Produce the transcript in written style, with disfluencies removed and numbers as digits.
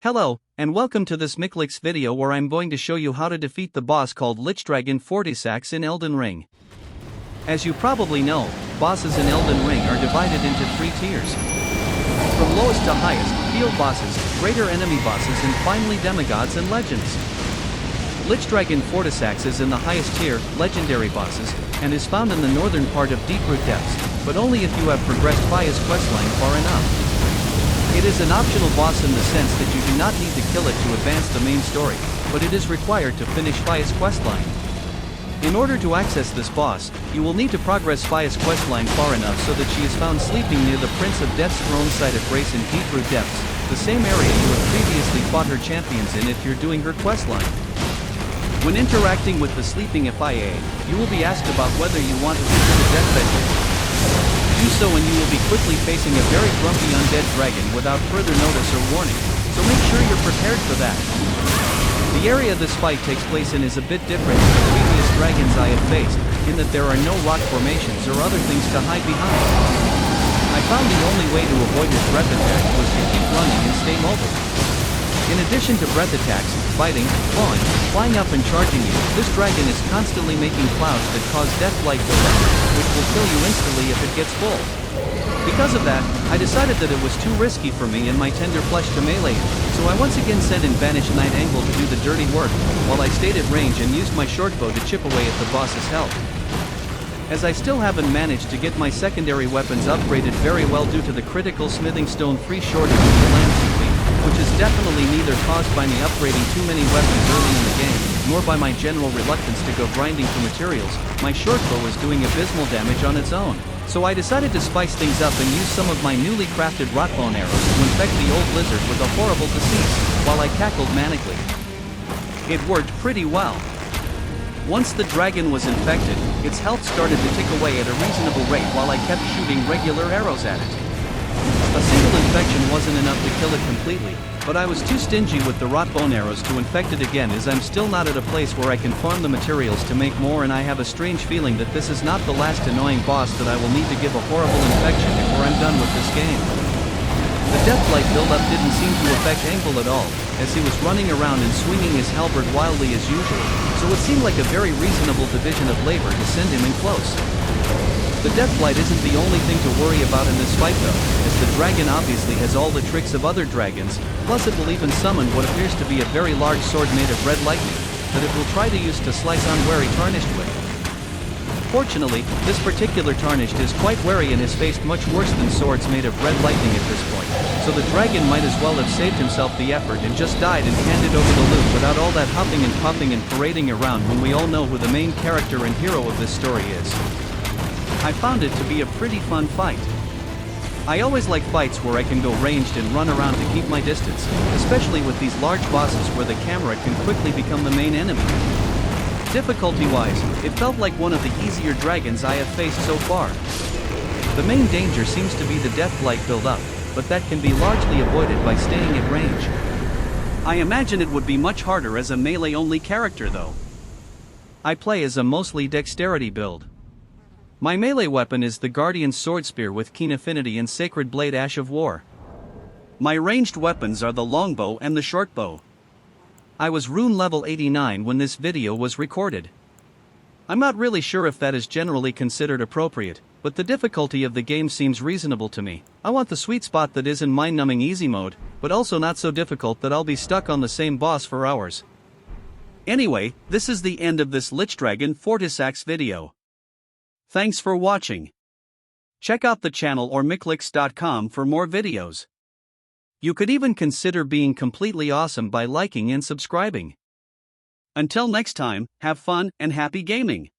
Hello, and welcome to this Michlix video where I'm going to show you how to defeat the boss called Lichdragon Fortissax in Elden Ring. As you probably know, bosses in Elden Ring are divided into 3 tiers. From lowest to highest, field bosses, greater enemy bosses and finally demigods and legends. Lichdragon Fortissax is in the highest tier, legendary bosses, and is found in the northern part of Deeproot Depths, but only if you have progressed Fia's questline far enough. It is an optional boss in the sense that you do not need to kill it to advance the main story, but it is required to finish Fia's questline. In order to access this boss, you will need to progress Fia's questline far enough so that she is found sleeping near the Prince of Death's throne site of Grace in Deeproot Depths, the same area you have previously fought her champions in if you're doing her questline. When interacting with the sleeping FIA, you will be asked about whether you want to visit the deathbed here. Do so and you will be quickly facing a very grumpy undead dragon without further notice or warning, so make sure you're prepared for that. The area this fight takes place in is a bit different from the previous dragons I have faced, in that there are no rock formations or other things to hide behind. I found the only way to avoid his breath attack was to keep running and stay mobile. In addition to breath attacks, biting, clawing, flying up and charging you, this dragon is constantly making clouds that cause death-like buildup, which will kill you instantly if it gets full. Because of that, I decided that it was too risky for me and my tender flesh to melee it, so I once again sent in Banished Night Angle to do the dirty work, while I stayed at range and used my shortbow to chip away at the boss's health. As I still haven't managed to get my secondary weapons upgraded very well due to the critical smithing stone free shortage of the Calamity Queen, which is definitely neither caused by me upgrading too many weapons early in the game, nor by my general reluctance to go grinding for materials, my shortbow is doing abysmal damage on its own. So I decided to spice things up and use some of my newly crafted rotbone arrows to infect the old lizard with a horrible disease, while I cackled manically. It worked pretty well. Once the dragon was infected, its health started to tick away at a reasonable rate while I kept shooting regular arrows at it. A single infection wasn't enough to kill it completely, but I was too stingy with the rotbone arrows to infect it again, as I'm still not at a place where I can farm the materials to make more, and I have a strange feeling that this is not the last annoying boss that I will need to give a horrible infection before I'm done with this game. The deathlight buildup didn't seem to affect Angle at all, as he was running around and swinging his halberd wildly as usual, so it seemed like a very reasonable division of labor to send him in close. The deathlight isn't the only thing to worry about in this fight though, as the dragon obviously has all the tricks of other dragons, plus it will even summon what appears to be a very large sword made of red lightning, that it will try to use to slice unwary Tarnished with. Fortunately, this particular Tarnished is quite wary and has faced much worse than swords made of red lightning at this point, so the dragon might as well have saved himself the effort and just died and handed over the loot without all that huffing and puffing and parading around when we all know who the main character and hero of this story is. I found it to be a pretty fun fight. I always like fights where I can go ranged and run around to keep my distance, especially with these large bosses where the camera can quickly become the main enemy. Difficulty-wise, it felt like one of the easier dragons I have faced so far. The main danger seems to be the deathlight build-up, but that can be largely avoided by staying at range. I imagine it would be much harder as a melee-only character though. I play as a mostly dexterity build. My melee weapon is the Guardian Swordspear with Keen Affinity and Sacred Blade Ash of War. My ranged weapons are the longbow and the shortbow. I was rune level 89 when this video was recorded. I'm not really sure if that is generally considered appropriate, but the difficulty of the game seems reasonable to me. I want the sweet spot that isn't mind-numbing easy mode, but also not so difficult that I'll be stuck on the same boss for hours. Anyway, this is the end of this Lichdragon Fortissax video. Thanks for watching. Check out the channel or Michlix.com for more videos. You could even consider being completely awesome by liking and subscribing. Until next time, have fun and happy gaming.